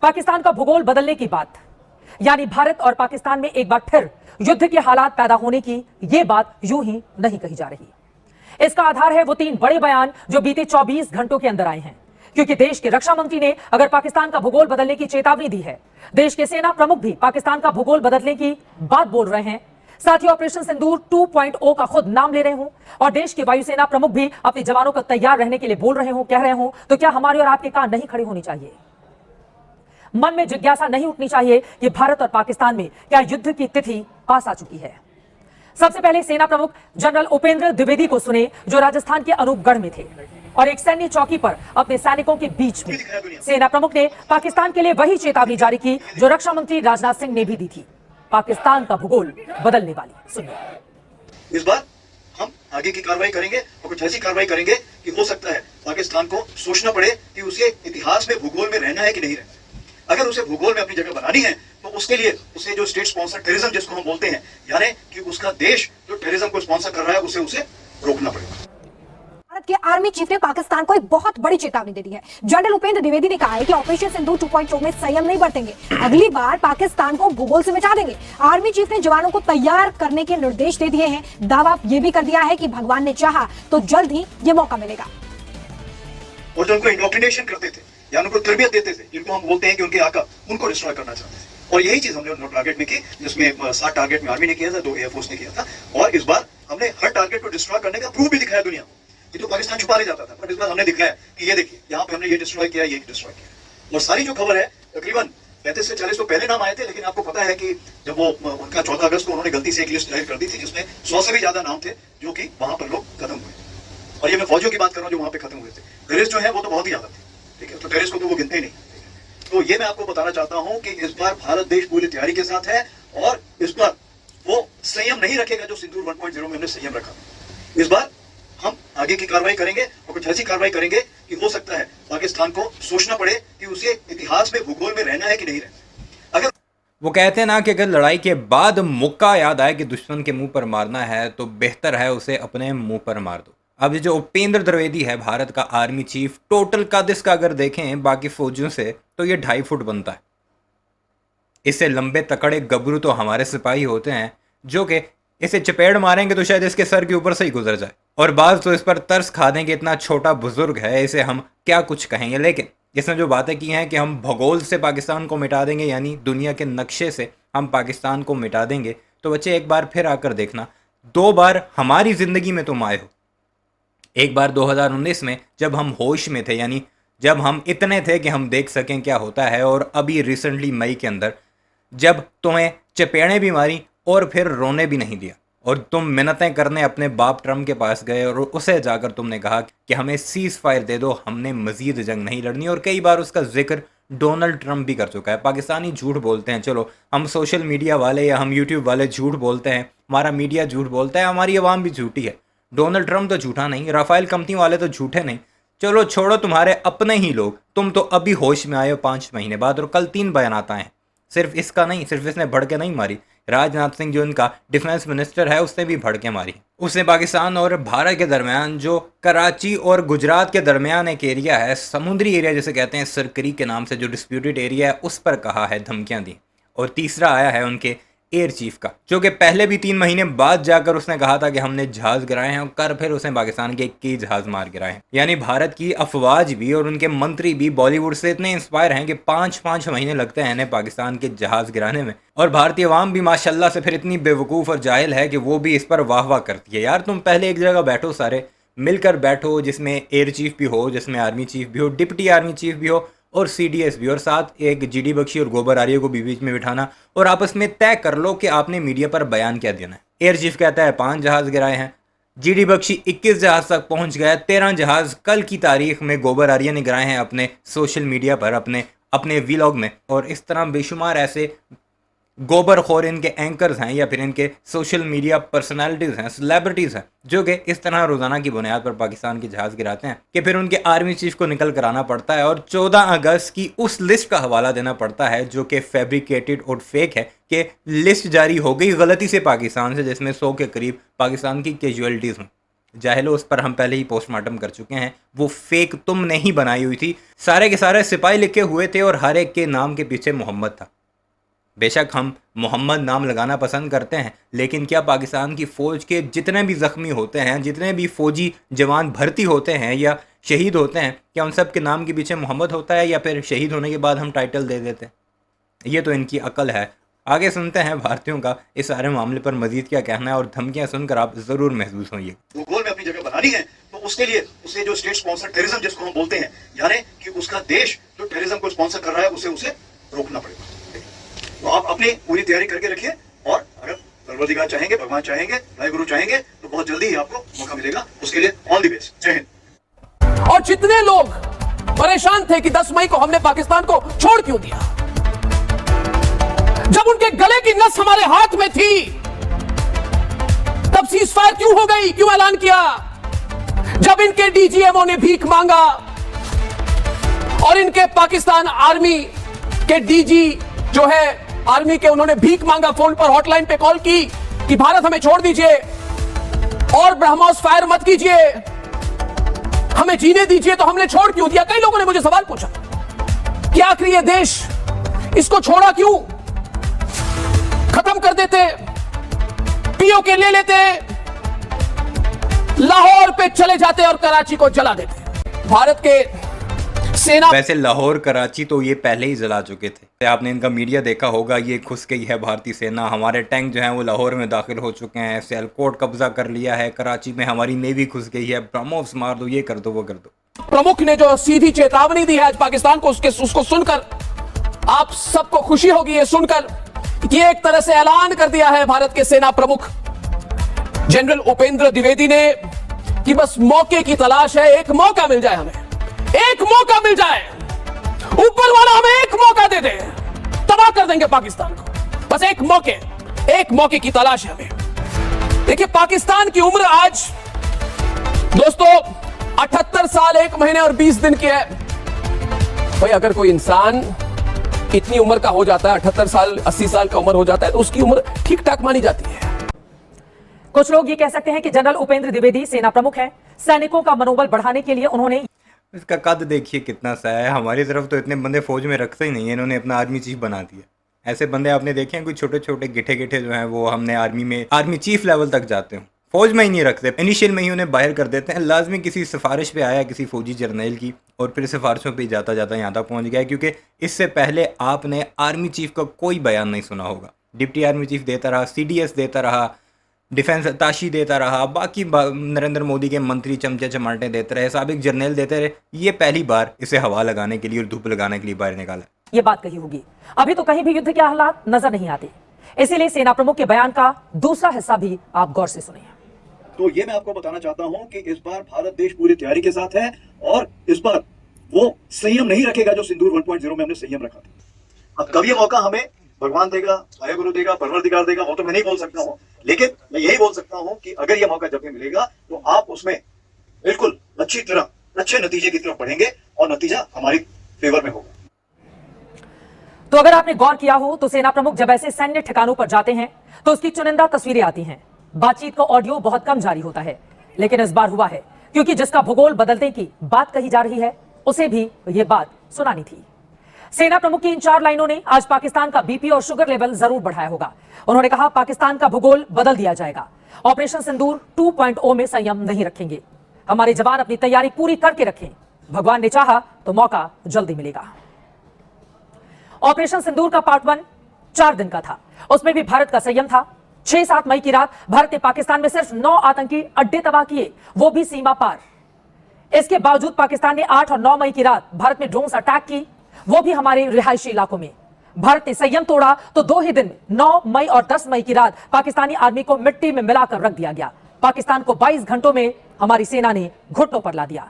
पाकिस्तान का भूगोल बदलने की बात, यानी भारत और पाकिस्तान में एक बार फिर युद्ध के हालात पैदा होने की यह बात यूं ही नहीं कही जा रही। इसका आधार है वो 3 बड़े बयान जो बीते 24 घंटों के अंदर आए हैं, क्योंकि देश के रक्षा मंत्री ने अगर पाकिस्तान का भूगोल बदलने की चेतावनी दी है, देश के सेना प्रमुख भी पाकिस्तान का भूगोल बदलने की बात बोल रहे हैं, साथ ही ऑपरेशन सिंदूर 2.0 का खुद नाम ले रहे हों और देश के वायुसेना प्रमुख भी अपने जवानों को तैयार रहने के लिए बोल रहे हों, कह रहे हों, तो क्या हमारे और आपके कान नहीं खड़े होनी चाहिए? मन में जिज्ञासा नहीं उठनी चाहिए कि भारत और पाकिस्तान में क्या युद्ध की तिथि पास आ चुकी है? सबसे पहले सेना प्रमुख जनरल उपेंद्र द्विवेदी को सुने, जो राजस्थान के अनूपगढ़ में थे और एक सैन्य चौकी पर अपने सैनिकों के बीच में सेना प्रमुख ने पाकिस्तान के लिए वही चेतावनी जारी की जो रक्षा मंत्री राजनाथ सिंह ने भी दी थी, पाकिस्तान का भूगोल बदलने वाली। सुनिए। इस बार हम आगे की कार्रवाई करेंगे और कुछ ऐसी कार्रवाई करेंगे कि हो सकता है पाकिस्तान को सोचना पड़े कि उसे इतिहास में भूगोल में रहना है कि नहीं रहना। अगर उसे भूगोल में अपनी जगह बनानी है तो उसके लिए उसे जो स्टेट स्पॉन्सर टेररिज्म जिसको हम बोलते हैं, यानी कि उसका देश जो टेररिज्म को स्पॉन्सर कर रहा है उसे रोकना पड़ेगा। भारत के आर्मी चीफ ने पाकिस्तान को एक बहुत बड़ी चेतावनी दे दी है। जनरल उपेंद्र द्विवेदी ने कहा है कि ऑपरेशन सिंदूर 2.0 में संयम नहीं बरतेंगे, अगली बार पाकिस्तान को भूगोल से मिटा देंगे। आर्मी चीफ ने जवानों को तैयार करने के निर्देश दे दिए हैं। दावा यह भी कर दिया है कि भगवान ने चाहा तो जल्द ही ये मौका मिलेगा। और जो उनको इंडोक्ट्रिनेशन करते थे या उनको तरबियत देते थे, जिनको हम बोलते हैं कि उनके आका, उनको डिस्ट्रॉय करना चाहते थे। और यही चीज हमने टारगेट में की, जिसमें 7 टारगेट में आर्मी ने किया था, 2 एयरफोर्स ने किया था। और इस बार हमने हर टारगेट को डिस्ट्रॉय करने का प्रूफ भी दिखाया दुनिया को। ये तो पाकिस्तान छुपा ले जाता था, पर इस बार हमने दिखाया कि ये देखिए यहाँ पे हमने ये डिस्ट्रॉय किया, ये डिस्ट्रॉय किया। और सारी जो खबर है तकरीबन 35 से 40 तो पहले नाम आए थे, लेकिन आपको पता है कि जब वो उनका 14 अगस्त को उन्होंने गलती से एक लिस्ट जाहिर कर दी थी जिसमें 100 से भी ज्यादा नाम थे जो कि वहां पर लोग खत्म हुए। और ये मैं फौजियों की बात कर रहा हूँ जो वहां पे खत्म हुए थे। टेररिस्ट जो है वो तो बहुत ही ज्यादा थे, ठीक है, तो टेररिस्ट को तो वो गिनते ही नहीं। तो ये मैं आपको बताना चाहता हूं कि इस बार भारत देश पूरी तैयारी के साथ है और इस बार वो संयम नहीं रखेगा जो सिंदूर 1.0 में हमने संयम रखा। इस बार हम आगे की कार्रवाई करेंगे और कुछ ऐसी कार्रवाई करेंगे कि हो सकता है पाकिस्तान को सोचना पड़े कि उसे इतिहास में भूगोल में रहना है कि नहीं रहना। अगर वो कहते हैं ना कि अगर लड़ाई के बाद मुक्का याद आए कि दुश्मन के मुंह पर मारना है तो बेहतर है उसे अपने मुंह पर मार दो। अब ये जो उपेंद्र द्विवेदी है, भारत का आर्मी चीफ, टोटल कद इसका अगर देखें बाकी फौजियों से तो ये 2.5 फुट बनता है। इससे लंबे तकड़े गबरू तो हमारे सिपाही होते हैं जो कि इसे चपेड़ मारेंगे तो शायद इसके सर के ऊपर से ही गुजर जाए। और बाज़ तो इस पर तरस खा देंगे, इतना छोटा बुजुर्ग है, इसे हम क्या कुछ कहेंगे। लेकिन इसने जो बातें की हैं कि हम भूगोल से पाकिस्तान को मिटा देंगे, यानी दुनिया के नक्शे से हम पाकिस्तान को मिटा देंगे, तो बच्चे एक बार फिर आकर देखना, 2 बार हमारी ज़िंदगी में तुम आए हो। एक बार 2019 में जब हम होश में थे, यानी जब हम इतने थे कि हम देख सकें क्या होता है, और अभी रिसेंटली मई के अंदर जब तुम्हें चपेड़ें भी मारी और फिर रोने भी नहीं दिया और तुम मिन्नतें करने अपने बाप ट्रम्प के पास गए और उसे जाकर तुमने कहा कि हमें सीज़ फायर दे दो, हमने मज़ीद जंग नहीं लड़नी। और कई बार उसका जिक्र डोनाल्ड ट्रम्प भी कर चुका है। पाकिस्तानी झूठ बोलते हैं, चलो हम सोशल मीडिया वाले या हम यूट्यूब वाले झूठ बोलते हैं, हमारा मीडिया झूठ बोलता है, हमारी आवाम भी झूठी है। डोनाल्ड ट्रम्प तो झूठा नहीं, राफेल कंपनी वाले तो झूठे नहीं। चलो छोड़ो, तुम्हारे अपने ही लोग, तुम तो अभी होश में आए हो 5 महीने बाद और कल 3 बयान आता है। सिर्फ इसका नहीं, सिर्फ इसने भड़के नहीं मारी, राजनाथ सिंह जो उनका डिफेंस मिनिस्टर है उसने भी भड़के मारी। उसने पाकिस्तान और भारत के दरमियान जो कराची और गुजरात के दरमियान एक एरिया है, समुद्री एरिया जिसे कहते हैं, सरकरी के नाम से जो डिस्प्यूटेड एरिया है, उस पर कहा है, धमकियां दी। और तीसरा आया है उनके एयर चीफ का, जो कि पहले भी 3 महीने बाद जाकर उसने कहा था कि हमने जहाज गिराए हैं, और कर फिर उसने पाकिस्तान के 21 जहाज मार गिराए हैं। यानी भारत की अफवाज भी और उनके मंत्री भी बॉलीवुड से इतने इंस्पायर हैं कि 5-5 महीने लगते हैं इन्हें पाकिस्तान के जहाज गिराने में। और भारतीय अवाम भी माशाल्लाह से फिर इतनी बेवकूफ़ और जाहिल है कि वो भी इस पर वाह वाह करती है। यार तुम पहले एक जगह बैठो, सारे मिलकर बैठो, जिसमें एयर चीफ भी हो, जिसमें आर्मी चीफ भी हो, डिप्टी आर्मी चीफ भी हो और CDS भी, और साथ एक GD बख्शी और गोबर आर्य को भी बीच में बिठाना और आपस में तय कर लो कि आपने मीडिया पर बयान क्या देना है। एयर चीफ कहता है 5 जहाज गिराए हैं, GD बख्शी 21 जहाज तक पहुंच गया, 13 जहाज कल की तारीख में गोबर आर्य ने गिराए हैं अपने सोशल मीडिया पर, अपने व्लॉग में। और इस तरह बेशुमार ऐसे गोबर खोर इनके एंकर्स हैं या फिर इनके सोशल मीडिया पर्सनालिटीज़ हैं, सेलिब्रिटीज़ हैं, जो कि इस तरह रोज़ाना की बुनियाद पर पाकिस्तान के जहाज़ गिराते हैं कि फिर उनके आर्मी चीफ को निकल कर आना पड़ता है और 14 अगस्त की उस लिस्ट का हवाला देना पड़ता है जो कि फैब्रिकेटेड और फेक है, कि लिस्ट जारी हो गई गलती से पाकिस्तान से, जिसमें 100 के करीब पाकिस्तान की कैजुअलिटीज़ हुई। जाहिलो, उस पर हम पहले ही पोस्टमार्टम कर चुके हैं। वो फेक तुमने ही बनाई हुई थी। सारे के सारे सिपाही लिखे हुए थे और हर एक के नाम के पीछे मोहम्मद था। बेशक हम मोहम्मद नाम लगाना पसंद करते हैं, लेकिन क्या पाकिस्तान की फ़ौज के जितने भी ज़ख्मी होते हैं, जितने भी फ़ौजी जवान भर्ती होते हैं या शहीद होते हैं, क्या उन सब के नाम के पीछे मोहम्मद होता है या फिर शहीद होने के बाद हम टाइटल दे देते हैं? ये तो इनकी अकल है। आगे सुनते हैं भारतीयों का इस सारे मामले पर मजीद क्या कहना है, और धमकियां सुनकर आप ज़रूर महसूस होंगे। वो गोल में अपनी जगह बनानी है, तो उसके लिए उसे जो स्टेट स्पॉन्सर टेररिज्म जिसको हम बोलते हैं, यानी कि उसका देश जो टेररिज्म को स्पॉन्सर कर रहा है उसे रोकना पड़ेगा। तो आप अपनी पूरी तैयारी करके रखिए, और अगर परवरदिगार चाहेंगे, भगवान चाहेंगे, भाई गुरु चाहेंगे, तो बहुत जल्दी ही आपको मौका मिलेगा। उसके लिए ऑल द बेस्ट। जय हिंद। और जितने लोग परेशान थे कि 10 मई को हमने पाकिस्तान को छोड़ क्यों दिया, जब उनके गले की नस हमारे हाथ में थी, तब सीजफायर क्यों हो गई, क्यों ऐलान किया? जब इनके डीजीएमओ ने भीख मांगा और इनके पाकिस्तान आर्मी के डीजी जो है आर्मी के, उन्होंने भीख मांगा, फोन पर हॉटलाइन पे कॉल की कि भारत हमें छोड़ दीजिए और ब्रह्मोस फायर मत कीजिए, हमें जीने दीजिए, तो हमने छोड़ क्यों दिया? कई लोगों ने मुझे सवाल पूछा कि आखिर ये देश, इसको छोड़ा क्यों? खत्म कर देते, पीओके ले लेते, लाहौर पे चले जाते और कराची को जला देते। भारत के सेना, वैसे लाहौर कराची तो ये पहले ही जला चुके थे। आपने इनका मीडिया देखा होगा, ये घुस गई है भारतीय सेना, हमारे टैंक जो हैं वो लाहौर में दाखिल हो चुके हैं, सियालकोट कब्जा कर लिया है, कराची में हमारी नेवी घुस गई है, ब्रह्मोस मार दो, ये कर दो, वो कर दो। प्रमुख ने जो सीधी चेतावनी दी है आज पाकिस्तान को, उसको सुनकर आप सबको खुशी होगी ये सुनकर कि एक तरह से ऐलान कर दिया है भारत के सेना प्रमुख जनरल उपेंद्र द्विवेदी ने कि बस मौके की तलाश है, एक मौका मिल जाए, हमें एक मौका मिल जाए, ऊपर वाला हमें एक मौका दे दे, तबाह कर देंगे पाकिस्तान को। बस एक मौके की तलाश है हमें। देखिए, पाकिस्तान की उम्र आज दोस्तों 78 साल 1 महीने और 20 दिन की है। भाई, अगर कोई इंसान इतनी उम्र का हो जाता है, 78 साल 80 साल का उम्र हो जाता है, तो उसकी उम्र ठीक ठाक मानी जाती है। कुछ लोग ये कह सकते हैं कि जनरल उपेंद्र द्विवेदी सेना प्रमुख हैं। सैनिकों का मनोबल बढ़ाने के लिए उन्होंने, इसका कद देखिए कितना सा है। हमारी तरफ तो इतने बंदे फौज में रखते ही नहीं है, इन्होंने अपना आर्मी चीफ बना दिया। ऐसे बंदे आपने देखे हैं कोई छोटे छोटे गिठे जो हैं, वो हमने आर्मी चीफ लेवल तक जाते हो, फौज में ही नहीं रखते, इनिशियल में ही उन्हें बाहर कर देते हैं। लाजमी किसी सिफारिश पे आया किसी फौजी जर्नल की, और फिर सिफारिशों पे जाता जाता यहाँ तक पहुँच गया, क्योंकि इससे पहले आपने आर्मी चीफ का कोई बयान नहीं सुना होगा। डिप्टी आर्मी चीफ देता रहा, CDS देता रहा, डिफेंस अताशी देता रहा, बाकी नरेंद्र मोदी के मंत्री चमचे चमाटे देते रहे, साबिक जर्नल देते रहे। ये पहली बार इसे हवा लगाने के लिए और धूप लगाने के लिए बाहर निकाला। ये बात कही होगी, अभी तो कहीं भी युद्ध के हालात नजर नहीं आते, इसीलिए सेना प्रमुख के बयान का दूसरा हिस्सा भी आप गौर से सुनिए। तो ये मैं आपको बताना चाहता हूं कि इस बार भारत देश पूरी तैयारी के साथ है, और इस बार वो संयम नहीं रखेगा जो सिंदूर 1.0 में हमने संयम रखा था। अब कब ये मौका हमें भगवान देगा, भाई गुरु देगा, परवरदिगार देगा, वो तो मैं नहीं बोल सकता हूँ, लेकिन मैं यही बोल सकता हूँ कि अगर ये मौका जब भी मिलेगा तो आप उसमें बिल्कुल अच्छी तरह अच्छे नतीजे की तरफ बढ़ेंगे, और नतीजा हमारी फेवर में होगा। तो अगर आपने गौर किया हो तो सेना प्रमुख जब ऐसे सैन्य ठिकानों पर जाते हैं तो उसकी चुनिंदा तस्वीरें आती हैं, बातचीत का ऑडियो बहुत कम जारी होता है। लेकिन इस बार हुआ है, क्योंकि जिसका भूगोल बदलने की बात कही जा रही है उसे भी ये बात सुनानी थी। सेना प्रमुख की इन 4 लाइनों ने आज पाकिस्तान का बीपी और शुगर लेवल जरूर बढ़ाया होगा। उन्होंने कहा, पाकिस्तान का भूगोल बदल दिया जाएगा, ऑपरेशन सिंदूर 2.0 में संयम नहीं रखेंगे, हमारे जवान अपनी तैयारी पूरी करके रखें, भगवान ने चाहा तो मौका जल्दी मिलेगा। ऑपरेशन सिंदूर का पार्ट 1 4 दिन का था, उसमें भी भारत का संयम था। 6-7 मई की रात भारत ने पाकिस्तान में सिर्फ 9 आतंकी अड्डे तबाह किए, वो भी सीमा पार। इसके बावजूद पाकिस्तान ने 8 और 9 मई की रात भारत में ड्रोन अटैक की, वो भी हमारे रिहायशी इलाकों में। भारत ने संयम तोड़ा तो 2 ही दिन 9 मई और 10 मई की रात पाकिस्तानी आर्मी को मिट्टी में मिलाकर रख दिया गया। पाकिस्तान को 22 घंटों में हमारी सेना ने घुटनों पर ला दिया।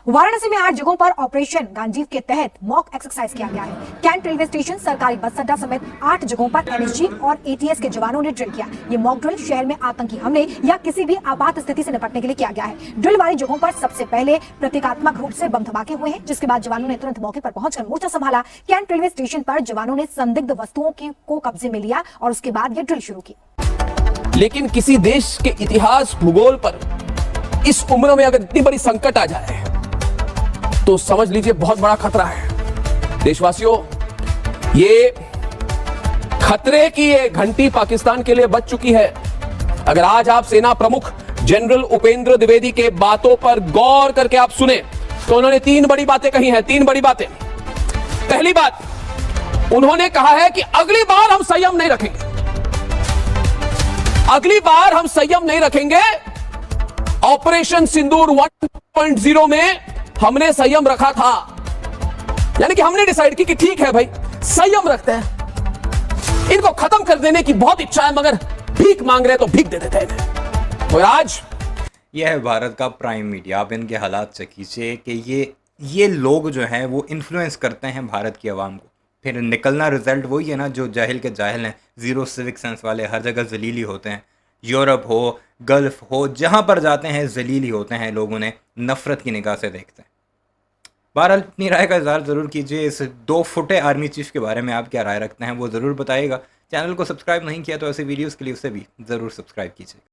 वाराणसी में 8 जगहों पर ऑपरेशन गांजीव के तहत मॉक एक्सरसाइज किया गया है। कैंट रेलवे स्टेशन, सरकारी बस अड्डा समेत 8 जगहों पर NSG और ATS के जवानों ने ड्रिल किया। ये मॉक ड्रिल शहर में आतंकी हमले या किसी भी आपात स्थिति से निपटने के लिए किया गया है। ड्रिल वाली जगहों पर सबसे पहले प्रतीकात्मक रूप से बम धमाके हुए हैं, जिसके बाद जवानों ने तुरंत मौके पर पहुंचकर मोर्चा संभाला। कैंट रेलवे स्टेशन पर जवानों ने संदिग्ध वस्तुओं को कब्जे में लिया और उसके बाद ये ड्रिल शुरू की। लेकिन किसी देश के इतिहास भूगोल पर इस उम्र में अगर इतनी बड़ी संकट आ जाए तो समझ लीजिए बहुत बड़ा खतरा है। देशवासियों, ये खतरे की ये घंटी पाकिस्तान के लिए बज चुकी है। अगर आज आप सेना प्रमुख जनरल उपेंद्र द्विवेदी के बातों पर गौर करके आप सुने तो उन्होंने 3 बड़ी बातें कही हैं, 3 बड़ी बातें। पहली बात, उन्होंने कहा है कि अगली बार हम संयम नहीं रखेंगे, अगली बार हम संयम नहीं रखेंगे। ऑपरेशन सिंदूर 1.0 में हमने संयम रखा था, यानी कि हमने डिसाइड की कि ठीक है भाई, संयम रखते हैं, इनको खत्म कर देने की बहुत इच्छा है, मगर भीख मांग रहे तो भीख दे देते हैं। और आज यह है भारत का प्राइम मीडिया। आप इनके हालात से खींचे कि ये लोग जो हैं वो इन्फ्लुएंस करते हैं भारत की आवाम को, फिर निकलना रिजल्ट वही है ना, जो जाहिल के जाहिल हैं, ज़ीरो सिविक सेंस वाले, हर जगह जलीली होते हैं। यूरोप हो, गल्फ़ हो, जहाँ पर जाते हैं जलीली होते हैं, लोग उन्हें नफ़रत की निगाह से देखते हैं। बहरहाल अपनी राय का इज़हार ज़रूर कीजिए। इस 2 फुटे आर्मी चीफ़ के बारे में आप क्या राय रखते हैं वो ज़रूर बताइएगा। चैनल को सब्सक्राइब नहीं किया तो ऐसे वीडियोज़ के लिए उसे भी ज़रूर सब्सक्राइब कीजिए।